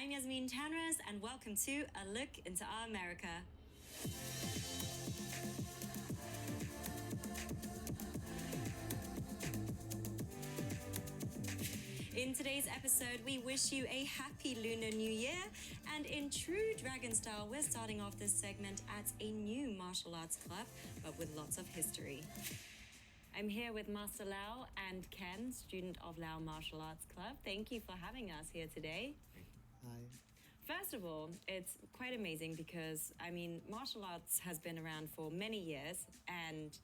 I'm Yasmin Tanras, and welcome to A Look into Our America. In today's episode, we wish you a happy Lunar New Year. And in true Dragon style, we're starting off this segment at a new martial arts club, but with lots of history. I'm here with Master Lau and Ken, student of Lau Martial Arts Club. Thank you for having us here today. Hi. First of all, it's quite amazing because, martial arts has been around for many years, and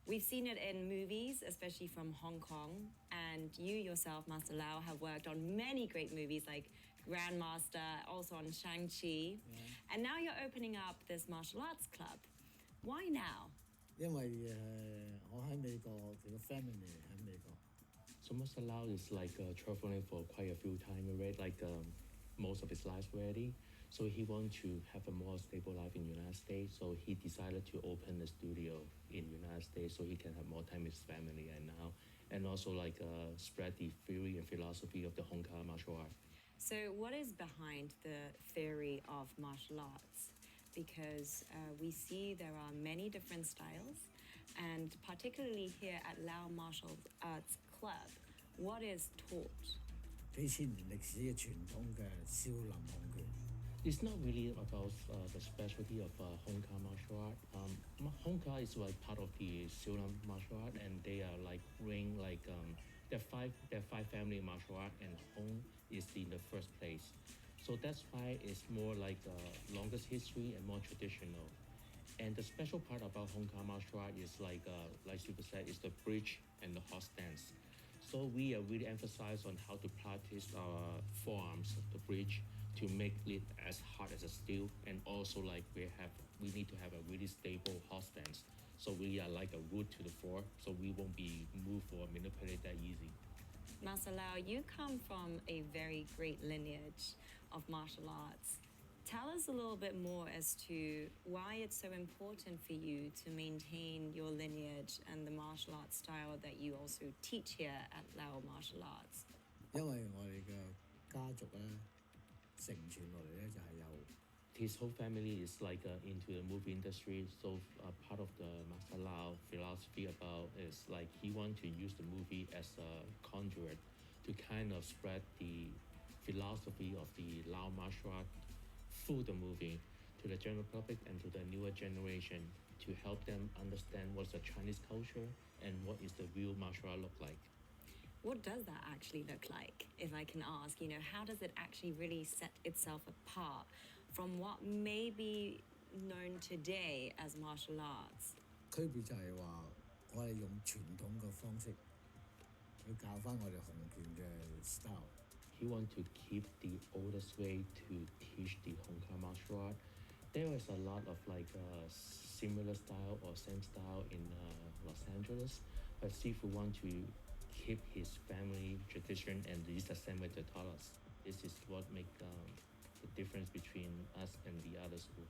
we've seen it in movies, especially from Hong Kong. And you yourself, Master Lau, have worked on many great movies like Grandmaster, also on Shang-Chi. Yeah. And now you're opening up this martial arts club. Why now? 因為我喺美國，佢個 family 喺美國。 So Master Lau is traveling for quite a few times already, most of his life already. So he wants to have a more stable life in the United States. So he decided to open a studio in the United States so he can have more time with his family and also spread the theory and philosophy of the Hong Kong martial art. So what is behind the theory of martial arts? Because we see there are many different styles, and particularly here at Lau Martial Arts Club, what is taught? 幾千年歷史嘅傳統嘅少林孔拳。 It's not really about the specialty of Hong Kong martial art. Hong Kong is part of the Silam martial art, and they are there are five family martial art, and Hong is in the first place. So that's why it's more longest history and more traditional. And the special part about Hong Kong martial art is like Super said, is the bridge and the hot stance. So we are really emphasize on how to practice our forearms, the bridge, to make it as hard as a steel, and also we need to have a really stable hot stance. So we are like a root to the floor, so we won't be moved or manipulated that easy. Master Lau, you come from a very great lineage of martial arts. Tell us a little bit more as to why it's so important for you to maintain your lineage and the martial arts style that you also teach here at Lau Martial Arts. 因為我哋嘅家族咧承傳落嚟咧就係有。 His whole family is into the movie industry, so part of the Master Lau philosophy about is he wants to use the movie as a conduit to kind of spread the philosophy of the Lau martial art through the movie to the general public and to the newer generation to help them understand what's the Chinese culture and what is the real martial art look like. What does that actually look like, if I can ask? How does it actually really set itself apart from what may be known today as martial arts? 區別就係話，我哋用傳統嘅方式去教翻我哋洪拳嘅 style。 He wants to keep the oldest way to teach the Hong Kong martial art. There is a lot of similar style or same style in Los Angeles, but Sifu want to keep his family tradition and use the same way to taught us. This is what makes the difference between us and the other school.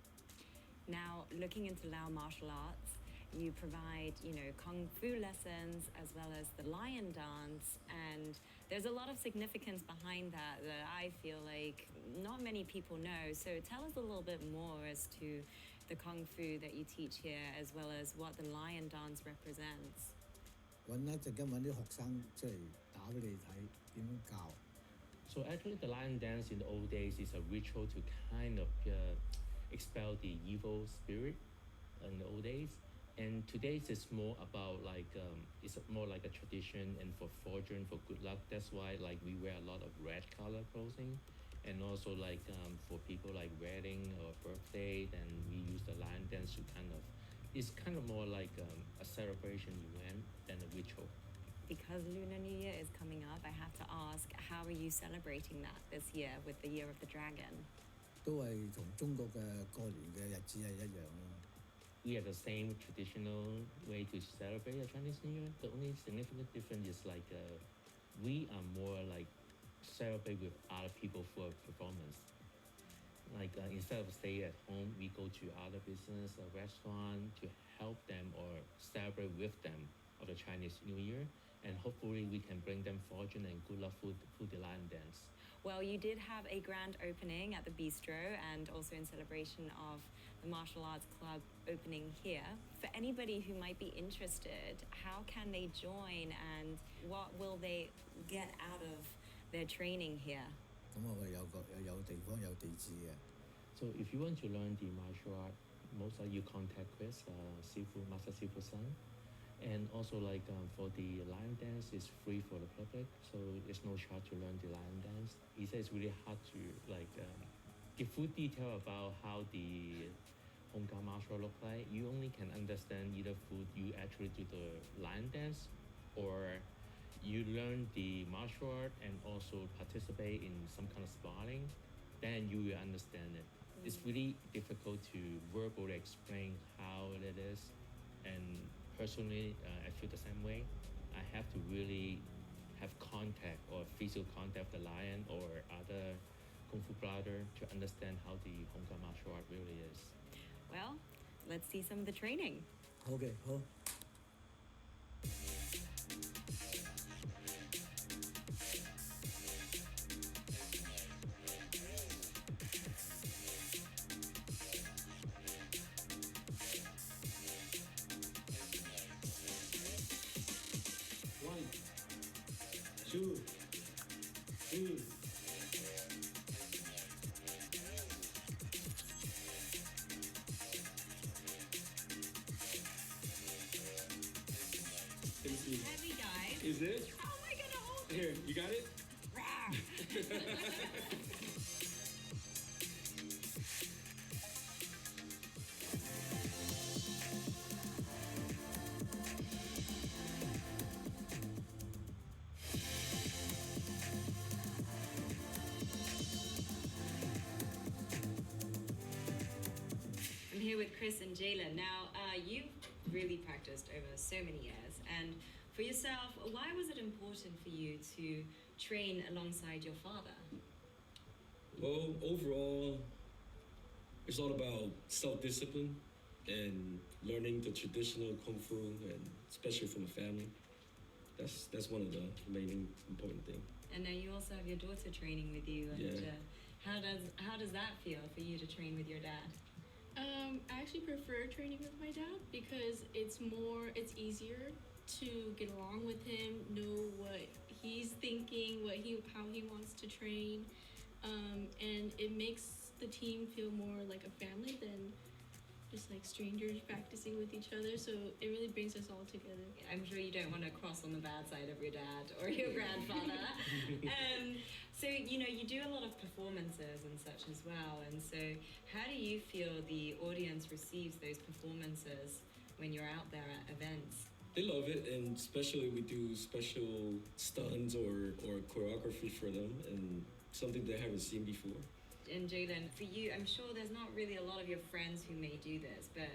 Now, looking into Lau Martial Arts, you provide, kung fu lessons as well as the lion dance, and there's a lot of significance behind that I feel like not many people know. So tell us a little bit more as to the kung fu that you teach here, as well as what the lion dance represents. 揾一陣間揾啲學生出嚟打俾你睇點樣教。 So actually the lion dance in the old days is a ritual to kind of expel the evil spirit in the old days. And today's is more about it's more like a tradition and for fortune, for good luck. That's why we wear a lot of red color clothing. And also for people wedding or birthday, then we use the lion dance to it's kind of more like a celebration event than a ritual. Because Lunar New Year is coming up, I have to ask, how are you celebrating that this year with the Year of the Dragon? 都係同中國嘅過年嘅日子係一樣咯。 We have the same traditional way to celebrate the Chinese New Year. The only significant difference is we are more celebrate with other people for a performance. Instead of stay at home, we go to other business or restaurant to help them or celebrate with them of the Chinese New Year, and hopefully we can bring them fortune and good luck through the lion dance. Well, you did have a grand opening at the bistro and also in celebration of the Martial Arts Club opening here. For anybody who might be interested, how can they join and what will they get out of their training here? 咁我哋有地方有地址嘅。So if you want to learn the martial art, most likely you contact Chris, Master Sifu San. And also for the lion dance, it's free for the public, so there's no charge to learn the lion dance. He says it's really hard to give full detail about how the Hongkong martial art look like. You only can understand either through you actually do the lion dance, or you learn the martial art and also participate in some kind of sparring, then you will understand it. It's really difficult to verbally explain how it is, and personally, I feel the same way. I have to really have contact or physical contact with the lion or other kung fu fighter to understand how the Hong Kong martial art really is. Well, let's see some of the training. 好嘅，好。One, two, three. Let me see. Heavy guys. Is it? How am I gonna hold it? Here, you got it? I'm here with Chris and Jayla. Now, you've really practiced over so many years, and for yourself, why was it important for you to train alongside your father? Well, overall, it's all about self-discipline and learning the traditional kung fu, and especially from a family. That's one of the main important things. And now you also have your daughter training with you. And Yeah. How does that feel for you to train with your dad? I actually prefer training with my dad because it's easier to get along with him, know what he's thinking, how he wants to train, and it makes the team feel more like a family than just like strangers practicing with each other. So it really brings us all together. I'm sure you don't want to cross on the bad side of your dad or your grandfather. So, you do a lot of performances and such as well. And so how do you feel the audience receives those performances when you're out there at events? They love it, and especially we do special stunts or choreography for them, and something they haven't seen before. And Jaylen, for you, I'm sure there's not really a lot of your friends who may do this, but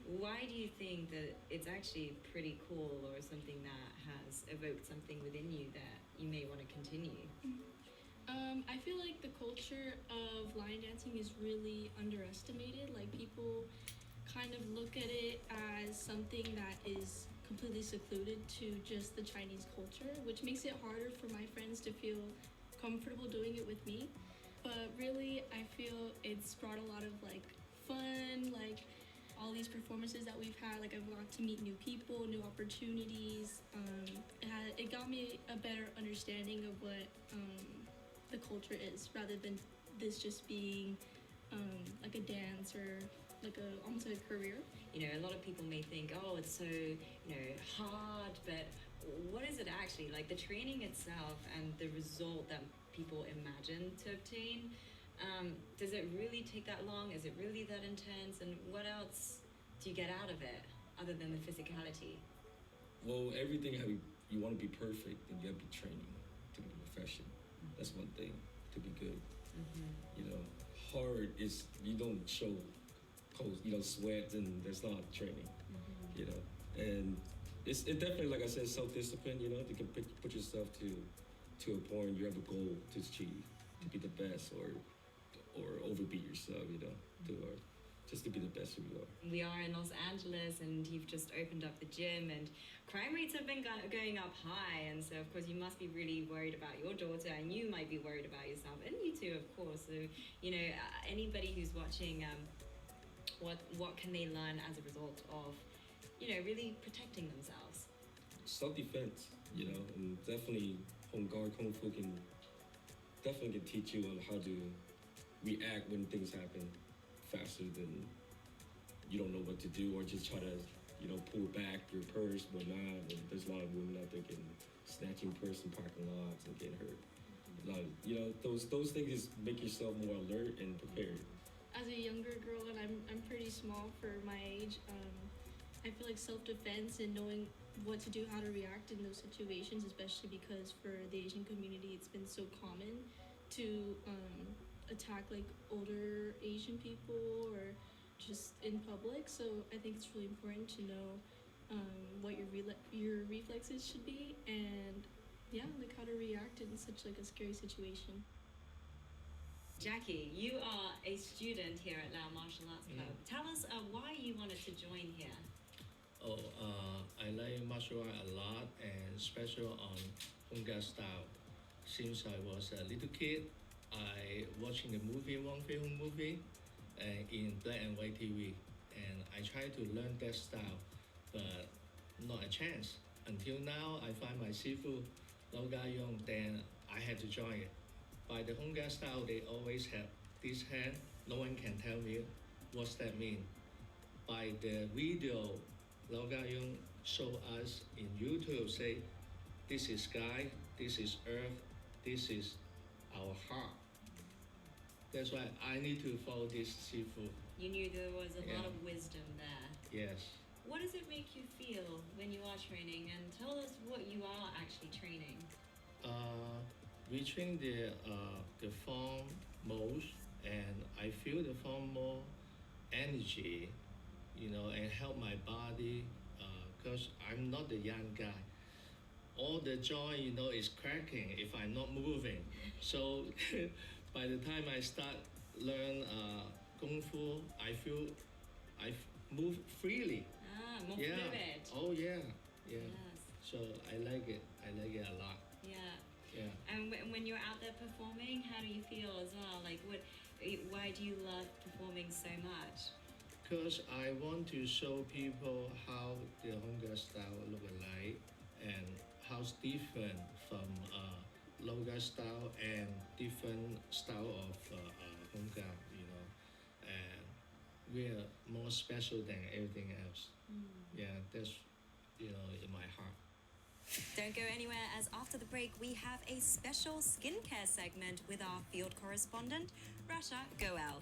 why do you think that it's actually pretty cool or something that has evoked something within you that you may want to continue? I feel like the culture of lion dancing is really underestimated. Like, people kind of look at it as something that is completely secluded to just the Chinese culture, which makes it harder for my friends to feel comfortable doing it with me. But really, I feel it's brought a lot of fun, all these performances that we've had. I've got to meet new people, new opportunities. It got me a better understanding of what the culture is, rather than this just being like a dance or almost like a career. A lot of people may think, oh, it's so hard, but what is it actually like? The training itself and the result that people imagine to obtain, does it really take that long? Is it really that intense? And what else do you get out of it other than the physicality? Well, everything you want to be perfect, and you have to be training to be a profession. That's one thing, to be good. Hard is you don't show cold, sweat, and there's not training. And it definitely, like I said, self-discipline. You can put yourself to a point you have a goal to achieve, to be the best or overbeat yourself. just to be the best who you are. We are in Los Angeles, and you've just opened up the gym, and crime rates have been going up high. And so, of course, you must be really worried about your daughter, and you might be worried about yourself, and you too, of course. So, anybody who's watching, what can they learn as a result of, really protecting themselves? Self-defense, and definitely Hong Guard Kung Fu can teach you on how to react when things happen faster than you don't know what to do, or just try to pull back your purse, but not. And there's a lot of women out there getting snatching purse in parking lots and getting hurt. A lot of, those things just make yourself more alert and prepared. As a younger girl, and I'm pretty small for my age, I feel like self-defense and knowing what to do, how to react in those situations, especially because for the Asian community, it's been so common to attack like older Asian people or just in public. So I think it's really important to know what your reflexes should be, and like how to react in such like a scary situation. Jackie, you are a student here at Lau Martial Arts Club. Tell us why you wanted to join here. I like martial art a lot, and especially on Hong Kong style. Since I was a little kid, I watching the movie, Wong Film movie, in black and white TV, and I tried to learn that style, but not a chance. Until now, I find my sifu, Lau Yong, then I had to join it. By the Hong Kong style, they always have this hand. No one can tell me what's that mean. By the video, Lau Yong show us in YouTube, say, this is sky, this is earth, this is our heart. That's why I need to follow this sifu. You knew there was a lot of wisdom there. Yes. What does it make you feel when you are training? And tell us what you are actually training. We train the form most, and I feel the form more energy, and help my body, because I'm not a young guy. All the joint, is cracking if I'm not moving. So by the time I start learn Kung Fu, I feel I move freely. More fluid. Oh yeah. Yes. So I like it a lot. Yeah. Yeah. And when you're out there performing, how do you feel as well? Like, why do you love performing so much? Because I want to show people how the Hong Kong style look like, and how it's different from local style and different style of Hong Kong, and we're more special than everything else. Yeah, that's in my heart. Don't go anywhere, as after the break we have a special skincare segment with our field correspondent, Rasha Goel.